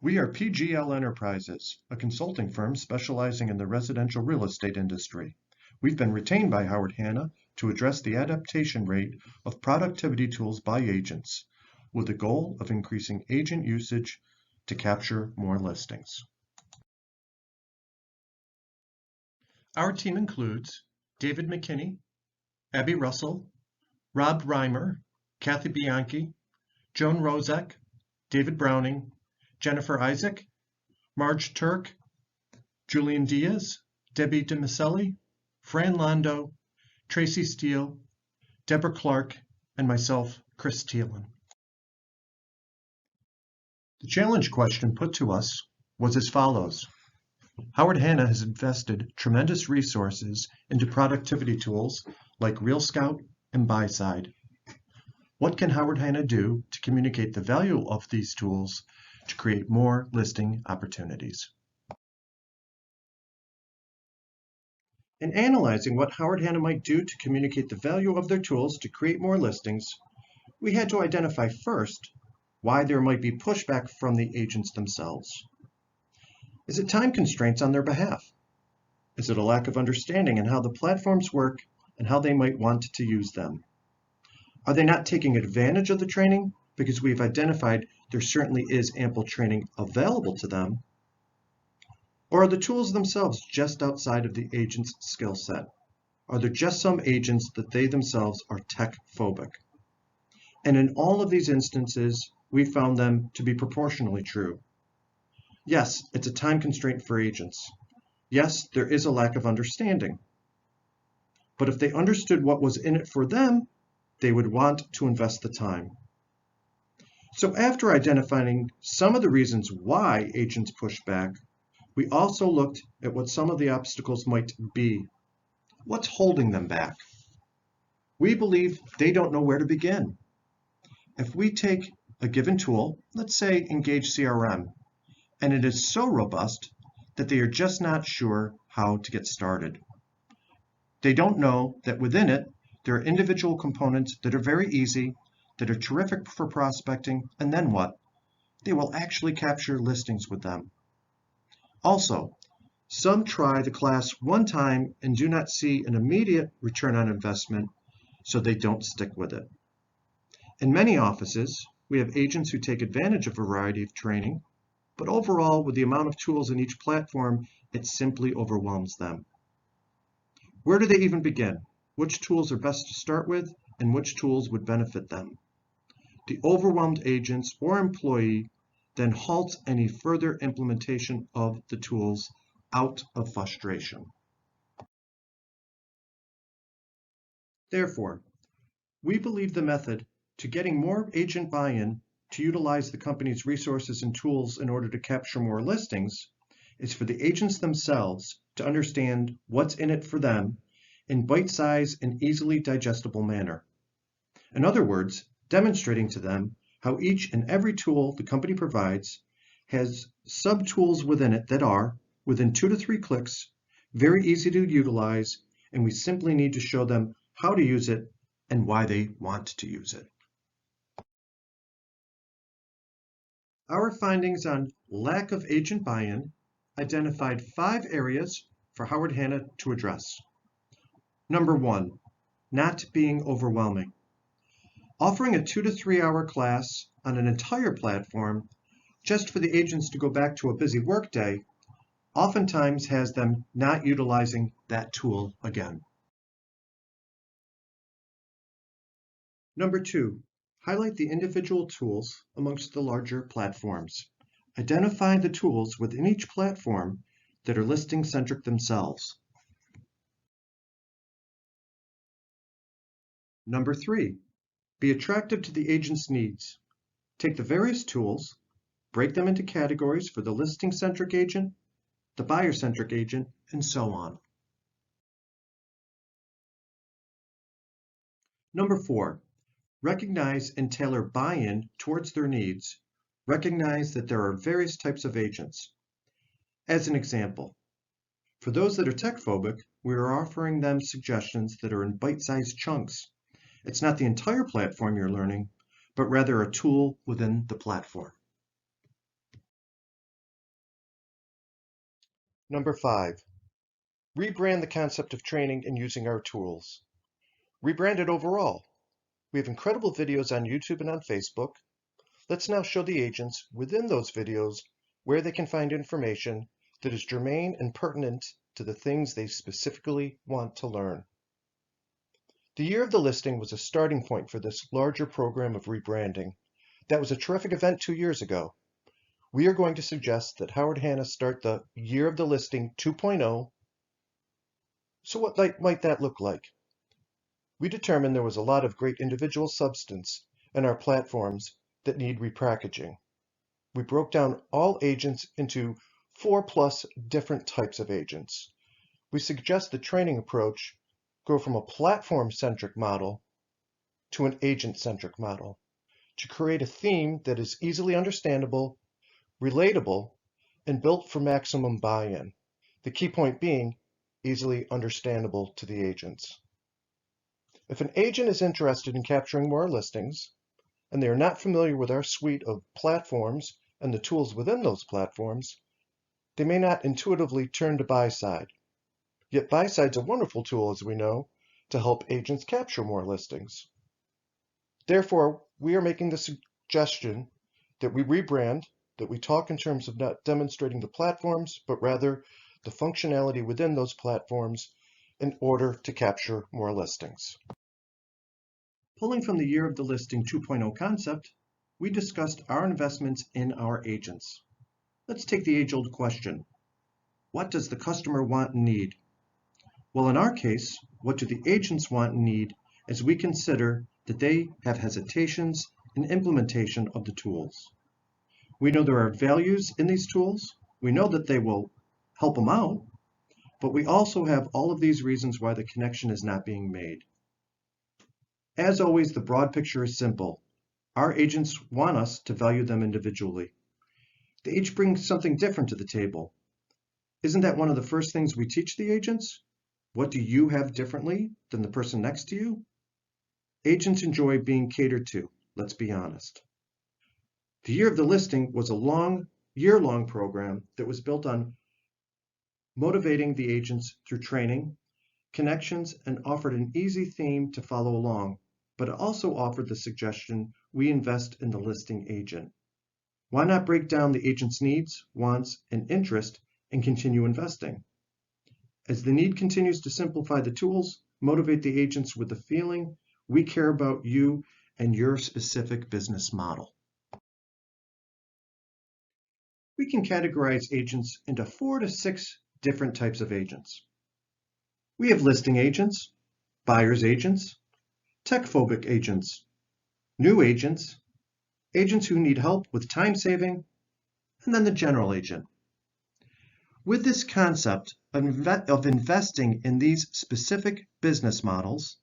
We are PGL Enterprises, a consulting firm specializing in the residential real estate industry. We've been retained by Howard Hanna to address the adaptation rate of productivity tools by agents, with the goal of increasing agent usage to capture more listings. Our team includes David McKinney, Abby Russell, Rob Reimer, Kathy Bianchi, Joan Rozek, David Browning, Jennifer Isaac, Marge Turk, Julian Diaz, Debbie DiMaselli, Fran Londo, Tracy Steele, Deborah Clark, and myself, Chris Thielen. The challenge question put to us was as follows. Howard Hanna has invested tremendous resources into productivity tools like RealScout and BuySide. What can Howard Hanna do to communicate the value of these tools to create more listing opportunities? In analyzing what Howard Hanna might do to communicate the value of their tools to create more listings, we had to identify first why there might be pushback from the agents themselves. Is it time constraints on their behalf? Is it a lack of understanding in how the platforms work and how they might want to use them? Are they not taking advantage of the training because we've identified there certainly is ample training available to them? Or are the tools themselves just outside of the agent's skill set? Are there just some agents that they themselves are tech-phobic? And in all of these instances, we found them to be proportionally true. Yes, it's a time constraint for agents. Yes, there is a lack of understanding. But if they understood what was in it for them, they would want to invest the time. So after identifying some of the reasons why agents push back, we also looked at what some of the obstacles might be. What's holding them back? We believe they don't know where to begin. If we take a given tool, let's say Engage CRM, and it is so robust that they are just not sure how to get started. They don't know that within it, there are individual components that are very easy, that are terrific for prospecting, and then what? They will actually capture listings with them. Also, some try the class one time and do not see an immediate return on investment, so they don't stick with it. In many offices, we have agents who take advantage of a variety of training, but overall, with the amount of tools in each platform, it simply overwhelms them. Where do they even begin? Which tools are best to start with, and which tools would benefit them? The overwhelmed agents or employee then halts any further implementation of the tools out of frustration. Therefore, we believe the method to getting more agent buy-in to utilize the company's resources and tools in order to capture more listings is for the agents themselves to understand what's in it for them in bite-sized and easily digestible manner. In other words, demonstrating to them how each and every tool the company provides has sub-tools within it that are, within 2 to 3 clicks, very easy to utilize, and we simply need to show them how to use it and why they want to use it. Our findings on lack of agent buy-in identified 5 areas for Howard Hanna to address. Number 1, not being overwhelming. Offering a 2 to 3 hour class on an entire platform just for the agents to go back to a busy workday oftentimes has them not utilizing that tool again. Number 2, highlight the individual tools amongst the larger platforms. Identify the tools within each platform that are listing-centric themselves. Number 3, be attractive to the agent's needs. Take the various tools, break them into categories for the listing-centric agent, the buyer-centric agent, and so on. Number 4, recognize and tailor buy-in towards their needs. Recognize that there are various types of agents. As an example, for those that are tech-phobic, we are offering them suggestions that are in bite-sized chunks. It's not the entire platform you're learning, but rather a tool within the platform. Number 5, rebrand the concept of training and using our tools. Rebrand it overall. We have incredible videos on YouTube and on Facebook. Let's now show the agents within those videos where they can find information that is germane and pertinent to the things they specifically want to learn. The year of the listing was a starting point for this larger program of rebranding. That was a terrific event 2 years ago. We are going to suggest that Howard Hanna start the Year of the Listing 2.0. So what might that look like? We determined there was a lot of great individual substance in our platforms that need repackaging. We broke down all agents into 4+ different types of agents. We suggest the training approach go from a platform-centric model to an agent-centric model to create a theme that is easily understandable, relatable, and built for maximum buy-in. The key point being easily understandable to the agents. If an agent is interested in capturing more listings, and they are not familiar with our suite of platforms and the tools within those platforms, they may not intuitively turn to buy-side. Yet buy-side's a wonderful tool, as we know, to help agents capture more listings. Therefore, we are making the suggestion that we rebrand, that we talk in terms of not demonstrating the platforms, but rather the functionality within those platforms in order to capture more listings. Pulling from the Year of the Listing 2.0 concept, we discussed our investments in our agents. Let's take the age-old question. What does the customer want and need? Well, in our case, what do the agents want and need as we consider that they have hesitations in implementation of the tools? We know there are values in these tools. We know that they will help them out, but we also have all of these reasons why the connection is not being made. As always, the broad picture is simple. Our agents want us to value them individually. They each bring something different to the table. Isn't that one of the first things we teach the agents? What do you have differently than the person next to you? Agents enjoy being catered to, let's be honest. The Year of the Listing was a year-long program that was built on motivating the agents through training, connections, and offered an easy theme to follow along, but it also offered the suggestion we invest in the listing agent. Why not break down the agent's needs, wants, and interest and continue investing? As the need continues to simplify the tools, motivate the agents with the feeling we care about you and your specific business model. We can categorize agents into 4 to 6 different types of agents. We have listing agents, buyer's agents, tech-phobic agents, new agents, agents who need help with time saving, and then the general agent. With this concept of investing in these specific business models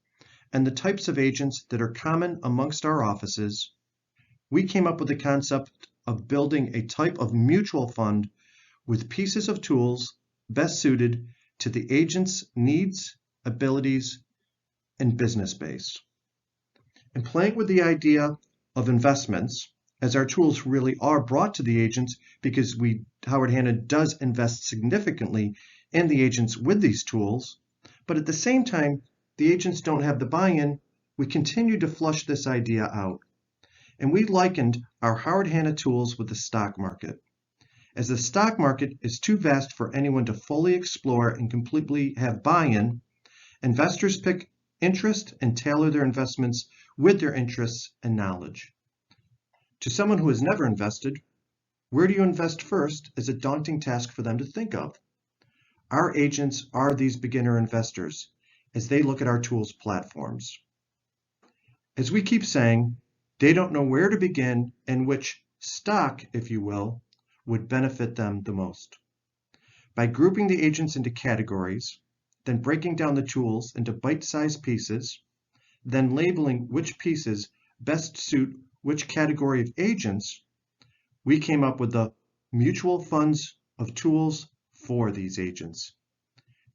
and the types of agents that are common amongst our offices, we came up with the concept of building a type of mutual fund with pieces of tools best suited to the agent's needs, abilities, and business base. And playing with the idea of investments, as our tools really are brought to the agents because Howard Hanna does invest significantly in the agents with these tools, but at the same time, the agents don't have the buy-in, we continue to flush this idea out. And we likened our Howard Hanna tools with the stock market. As the stock market is too vast for anyone to fully explore and completely have buy-in, investors pick interest and tailor their investments with their interests and knowledge. To someone who has never invested, where do you invest first is a daunting task for them to think of. Our agents are these beginner investors as they look at our tools platforms. As we keep saying, they don't know where to begin and which stock, if you will, would benefit them the most. By grouping the agents into categories, then breaking down the tools into bite-sized pieces, then labeling which pieces best suit which category of agents, we came up with the mutual funds of tools for these agents.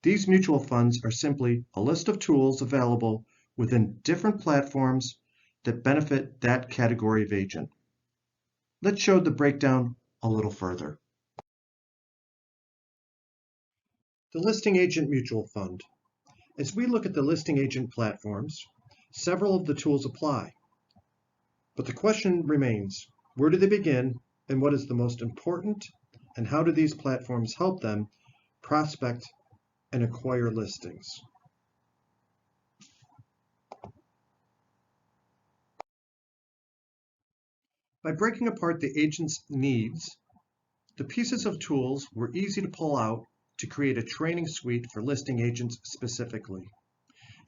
These mutual funds are simply a list of tools available within different platforms that benefit that category of agent. Let's show the breakdown a little further. The Listing Agent Mutual Fund. As we look at the listing agent platforms, several of the tools apply. But the question remains, where do they begin and what is the most important, and how do these platforms help them prospect and acquire listings? By breaking apart the agent's needs, the pieces of tools were easy to pull out to create a training suite for listing agents specifically.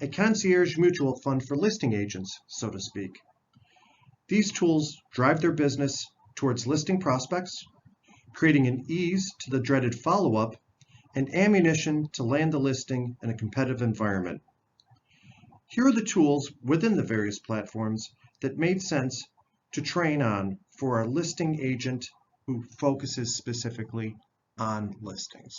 A concierge mutual fund for listing agents, so to speak. These tools drive their business towards listing prospects, creating an ease to the dreaded follow-up, and ammunition to land the listing in a competitive environment. Here are the tools within the various platforms that made sense to train on for our listing agent who focuses specifically on listings.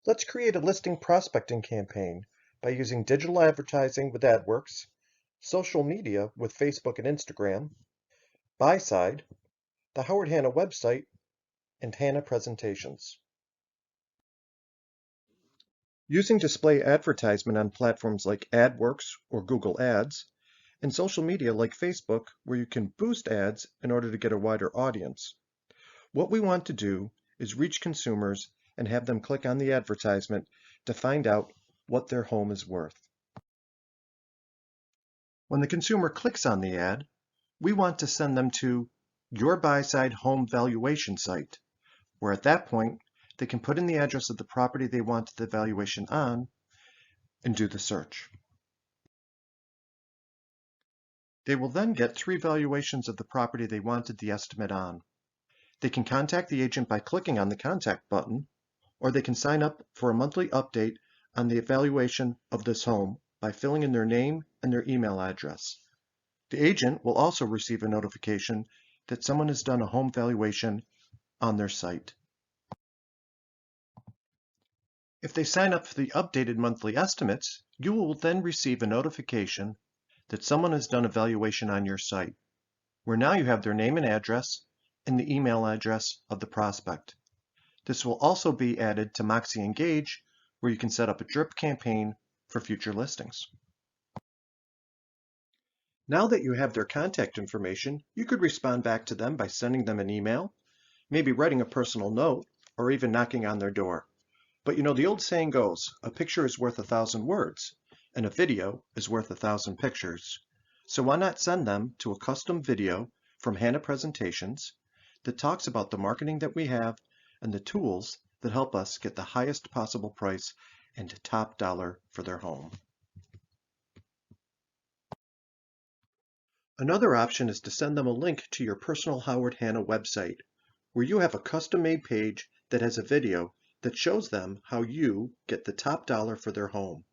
Let's create a listing prospecting campaign by using digital advertising with AdWorks, social media with Facebook and Instagram, buy-side, the Howard Hanna website, and Hanna presentations. Using display advertisement on platforms like AdWorks or Google Ads, and social media like Facebook, where you can boost ads in order to get a wider audience. What we want to do is reach consumers and have them click on the advertisement to find out what their home is worth. When the consumer clicks on the ad, we want to send them to your buy-side home valuation site, where at that point they can put in the address of the property they want the valuation on and do the search. They will then get 3 valuations of the property they wanted the estimate on. They can contact the agent by clicking on the contact button, or they can sign up for a monthly update on the evaluation of this home by filling in their name and their email address. The agent will also receive a notification that someone has done a home valuation on their site. If they sign up for the updated monthly estimates, you will then receive a notification that someone has done a valuation on your site, where now you have their name and address and the email address of the prospect. This will also be added to Moxie Engage, where you can set up a drip campaign for future listings. Now that you have their contact information, you could respond back to them by sending them an email, maybe writing a personal note, or even knocking on their door. But you know, the old saying goes, a picture is worth 1,000 words, and a video is worth 1,000 pictures. So why not send them to a custom video from Hanna Presentations that talks about the marketing that we have and the tools that help us get the highest possible price and top dollar for their home. Another option is to send them a link to your personal Howard Hanna website, where you have a custom-made page that has a video that shows them how you get the top dollar for their home.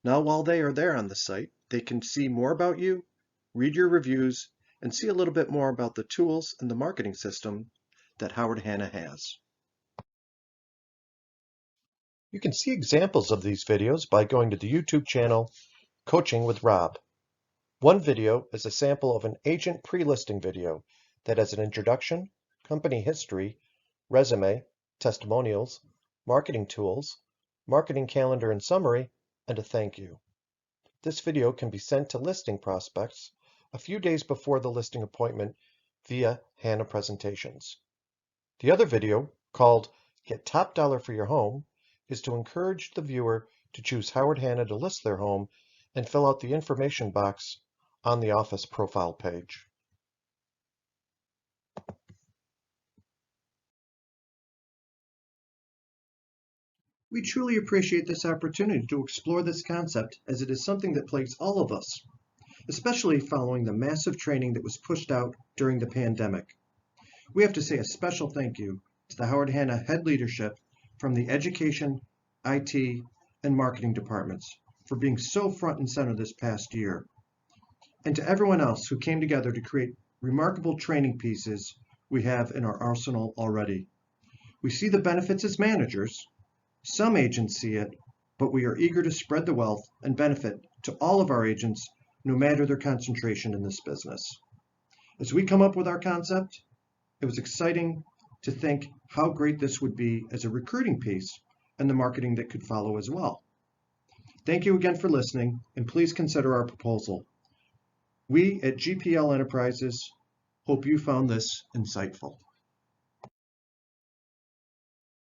Now, while they are there on the site, they can see more about you, read your reviews, and see a little bit more about the tools and the marketing system that Howard Hanna has. You can see examples of these videos by going to the YouTube channel Coaching with Rob. One video is a sample of an agent pre-listing video that has an introduction, company history, resume, testimonials, marketing tools, marketing calendar and summary, and a thank you. This video can be sent to listing prospects a few days before the listing appointment via Hanna Presentations. The other video, called Get Top Dollar for Your Home, is to encourage the viewer to choose Howard Hanna to list their home and fill out the information box on the office profile page. We truly appreciate this opportunity to explore this concept, as it is something that plagues all of us, especially following the massive training that was pushed out during the pandemic. We have to say a special thank you to the Howard Hanna head leadership from the education, IT, and marketing departments for being so front and center this past year, and to everyone else who came together to create remarkable training pieces we have in our arsenal already. We see the benefits as managers. Some agents see it, but we are eager to spread the wealth and benefit to all of our agents, no matter their concentration in this business. As we come up with our concept, it was exciting to think how great this would be as a recruiting piece and the marketing that could follow as well. Thank you again for listening, and please consider our proposal. We at GPL Enterprises hope you found this insightful.